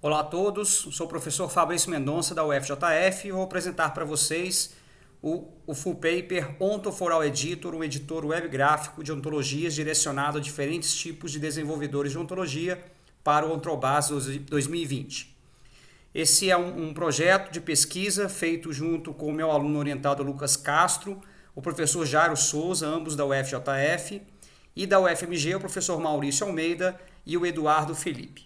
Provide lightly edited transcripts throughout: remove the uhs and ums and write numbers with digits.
Olá a todos, sou o professor Fabrício Mendonça da UFJF e vou apresentar para vocês o full paper Onto for All Editor, um editor web gráfico de ontologias direcionado a diferentes tipos de desenvolvedores de ontologia para o Ontrobas 2020. Esse é um projeto de pesquisa feito junto com o meu aluno orientado Lucas Castro, o professor Jairo Souza, ambos da UFJF, e da UFMG, o professor Maurício Almeida e o Eduardo Felipe.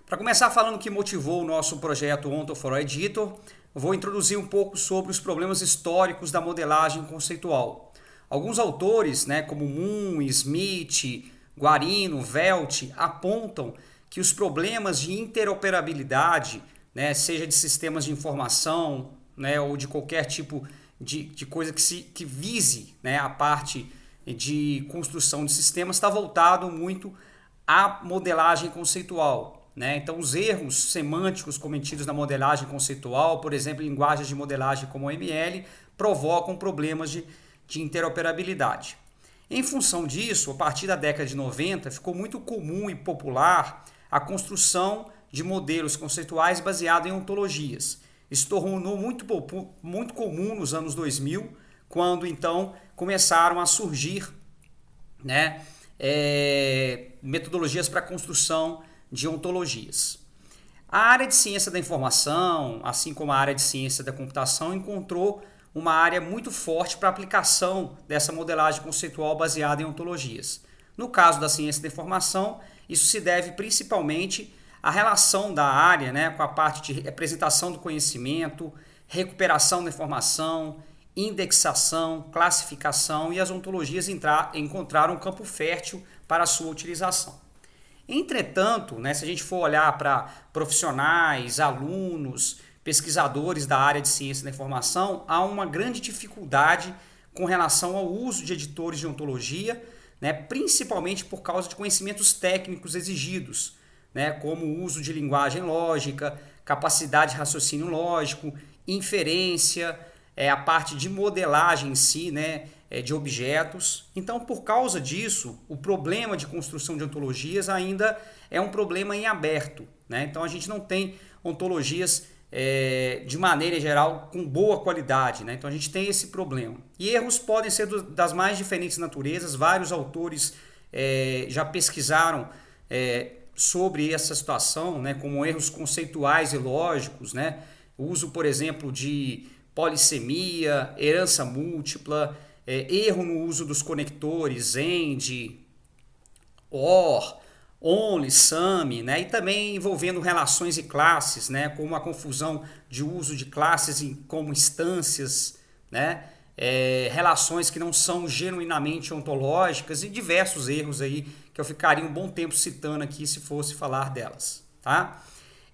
Para começar falando o que motivou o nosso projeto Onto for All Editor, vou introduzir um pouco sobre os problemas históricos da modelagem conceitual. Alguns autores, como Moon, Smith, Guarino, Velt, apontam que os problemas de interoperabilidade, seja de sistemas de informação, ou de qualquer tipo de coisa que vise a parte de construção de sistemas, está voltado muito à modelagem conceitual. Então, os erros semânticos cometidos na modelagem conceitual, por exemplo, em linguagens de modelagem como o ML, provocam problemas de interoperabilidade. Em função disso, a partir da década de 90, ficou muito comum e popular a construção de modelos conceituais baseados em ontologias. Isso tornou muito comum nos anos 2000, quando então começaram a surgir metodologias para a construção de ontologias. A área de ciência da informação, assim como a área de ciência da computação, encontrou uma área muito forte para a aplicação dessa modelagem conceitual baseada em ontologias. No caso da ciência da informação, isso se deve principalmente à relação da área com a parte de representação do conhecimento, recuperação da informação, indexação, classificação, e as ontologias encontraram um campo fértil para a sua utilização. Entretanto, se a gente for olhar para profissionais, alunos, pesquisadores da área de ciência da informação, há uma grande dificuldade com relação ao uso de editores de ontologia, principalmente por causa de conhecimentos técnicos exigidos, como o uso de linguagem lógica, capacidade de raciocínio lógico, inferência, a parte de modelagem em si, de objetos. Então, por causa disso, o problema de construção de ontologias ainda é um problema em aberto. Então, a gente não tem ontologias de maneira geral com boa qualidade. Então, a gente tem esse problema. E erros podem ser das mais diferentes naturezas. Vários autores já pesquisaram sobre essa situação, como erros conceituais e lógicos, o uso, por exemplo, de polissemia, herança múltipla, erro no uso dos conectores AND, OR, ONLY, SUM, e também envolvendo relações e classes, como a confusão de uso de classes como instâncias, relações que não são genuinamente ontológicas e diversos erros aí que eu ficaria um bom tempo citando aqui se fosse falar delas. Tá?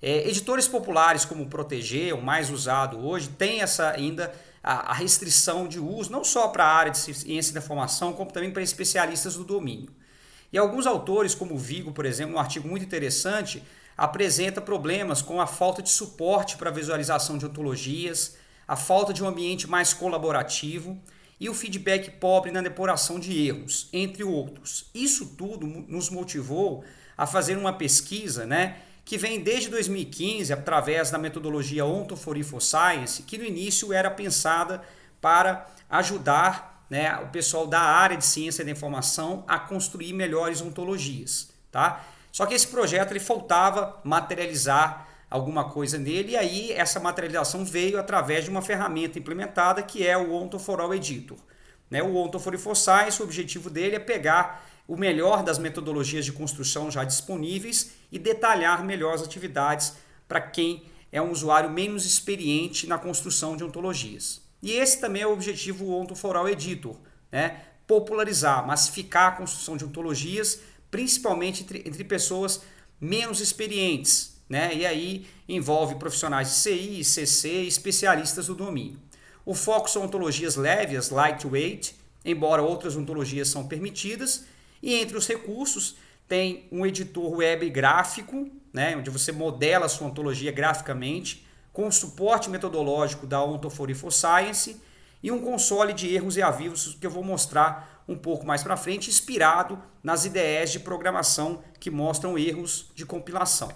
Editores populares como o Protégé, o mais usado hoje, tem ainda a restrição de uso, não só para a área de ciência da informação, como também para especialistas do domínio. E alguns autores, como o Vigo, por exemplo, um artigo muito interessante, apresenta problemas com a falta de suporte para a visualização de ontologias, a falta de um ambiente mais colaborativo e o feedback pobre na depuração de erros, entre outros. Isso tudo nos motivou a fazer uma pesquisa, que vem desde 2015 através da metodologia Onto for Science, que no início era pensada para ajudar o pessoal da área de ciência da informação a construir melhores ontologias. Tá? Só que esse projeto ele faltava materializar alguma coisa nele, e aí essa materialização veio através de uma ferramenta implementada que é o Onto for All Editor. O Onto for Science, o objetivo dele é pegar o melhor das metodologias de construção já disponíveis e detalhar melhor as atividades para quem é um usuário menos experiente na construção de ontologias. E esse também é o objetivo do Onto for All Editor, popularizar, massificar a construção de ontologias, principalmente entre pessoas menos experientes, e aí envolve profissionais de CI, CC e especialistas do domínio. O foco são ontologias leves, lightweight, embora outras ontologias são permitidas. E entre os recursos tem um editor web gráfico, onde você modela a sua ontologia graficamente, com o suporte metodológico da Onto for Science e um console de erros e avisos que eu vou mostrar um pouco mais para frente, inspirado nas IDEs de programação que mostram erros de compilação.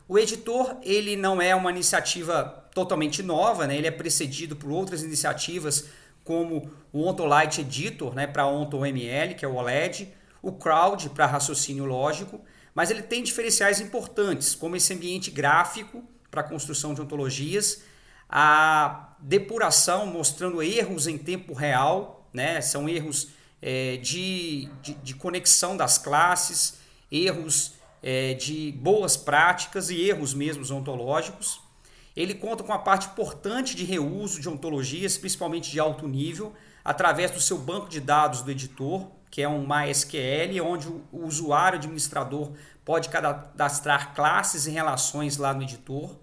O editor, ele não é uma iniciativa totalmente nova, né? Ele é precedido por outras iniciativas como o OntoLite Editor, né, para OntoML, que é o OLED, o Crowd para raciocínio lógico, mas ele tem diferenciais importantes, como esse ambiente gráfico para a construção de ontologias, a depuração mostrando erros em tempo real, né, são erros de conexão das classes, erros de boas práticas e erros mesmos ontológicos. Ele conta com a parte importante de reuso de ontologias, principalmente de alto nível, através do seu banco de dados do editor, que é um MySQL, onde o usuário administrador pode cadastrar classes e relações lá no editor.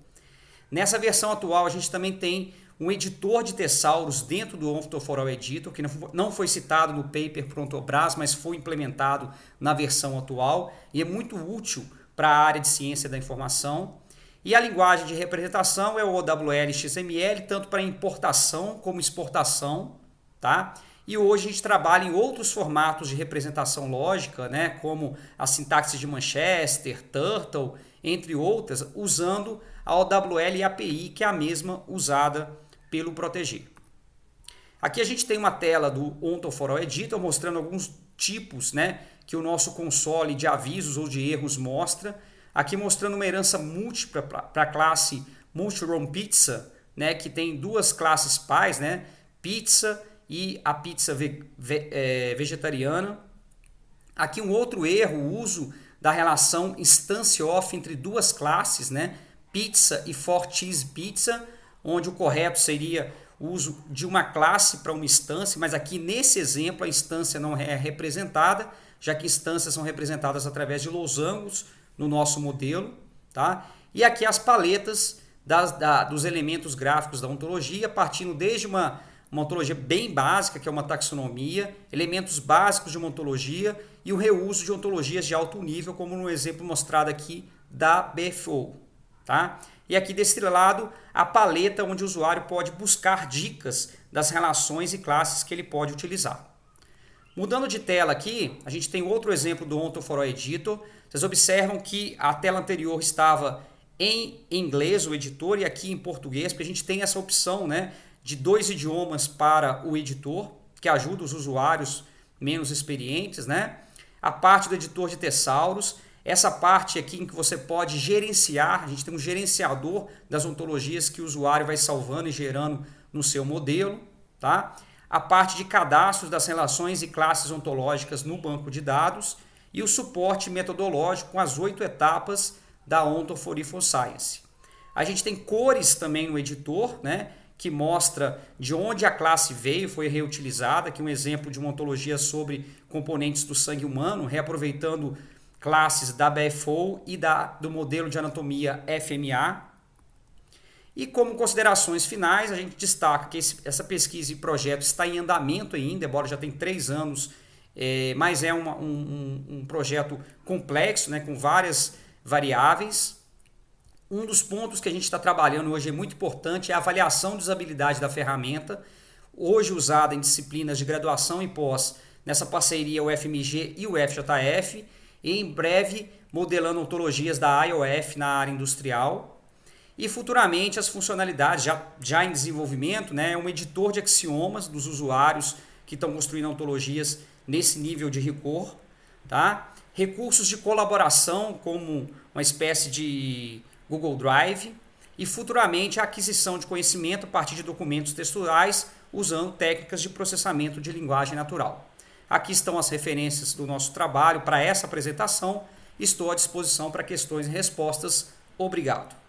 Nessa versão atual, a gente também tem um editor de tesauros dentro do OntoForAll Editor, que não foi citado no paper por Ontobras, mas foi implementado na versão atual e é muito útil para a área de ciência da informação. E a linguagem de representação é o OWL XML, tanto para importação como exportação, tá? E hoje a gente trabalha em outros formatos de representação lógica, né, como a sintaxe de Manchester, Turtle, entre outras, usando a OWL API, que é a mesma usada pelo Protégé. Aqui a gente tem uma tela do OntoForAll Editor mostrando alguns tipos, né, que o nosso console de avisos ou de erros mostra. Aqui mostrando uma herança múltipla para a classe Mushroom Pizza, né, que tem duas classes pais, né, pizza e a pizza vegetariana. Aqui um outro erro, o uso da relação instance of entre duas classes, né, pizza e for cheese pizza, onde o correto seria o uso de uma classe para uma instância, mas aqui nesse exemplo a instância não é representada, já que instâncias são representadas através de losangos no nosso modelo, tá? E aqui as paletas dos elementos gráficos da ontologia, partindo desde uma ontologia bem básica, que é uma taxonomia, elementos básicos de uma ontologia e o reuso de ontologias de alto nível, como no exemplo mostrado aqui da BFO, tá? E aqui desse lado, a paleta onde o usuário pode buscar dicas das relações e classes que ele pode utilizar. Mudando de tela aqui, a gente tem outro exemplo do OntoForAll Editor. Vocês observam que a tela anterior estava em inglês, o editor, e aqui em português, porque a gente tem essa opção, né, de 2 idiomas para o editor, que ajuda os usuários menos experientes, né? A parte do editor de tesauros, essa parte aqui em que você pode gerenciar, a gente tem um gerenciador das ontologias que o usuário vai salvando e gerando no seu modelo, tá? A parte de cadastros das relações e classes ontológicas no banco de dados e o suporte metodológico com as 8 etapas da Onto4E4Science. A gente tem cores também no editor, né, que mostra de onde a classe veio, foi reutilizada, aqui um exemplo de uma ontologia sobre componentes do sangue humano, reaproveitando classes da BFO e do modelo de anatomia FMA. E como considerações finais, a gente destaca que essa pesquisa e projeto está em andamento ainda, embora já tenha 3 anos, mas é um projeto complexo, né, com várias variáveis. Um dos pontos que a gente está trabalhando hoje é muito importante é a avaliação de usabilidade da ferramenta, hoje usada em disciplinas de graduação e pós, nessa parceria UFMG e o FJF, e em breve modelando ontologias da IOF na área industrial. E futuramente as funcionalidades já em desenvolvimento, né, um editor de axiomas dos usuários que estão construindo ontologias nesse nível de rigor, tá? Recursos de colaboração como uma espécie de Google Drive e futuramente a aquisição de conhecimento a partir de documentos textuais usando técnicas de processamento de linguagem natural. Aqui estão as referências do nosso trabalho para essa apresentação. Estou à disposição para questões e respostas. Obrigado.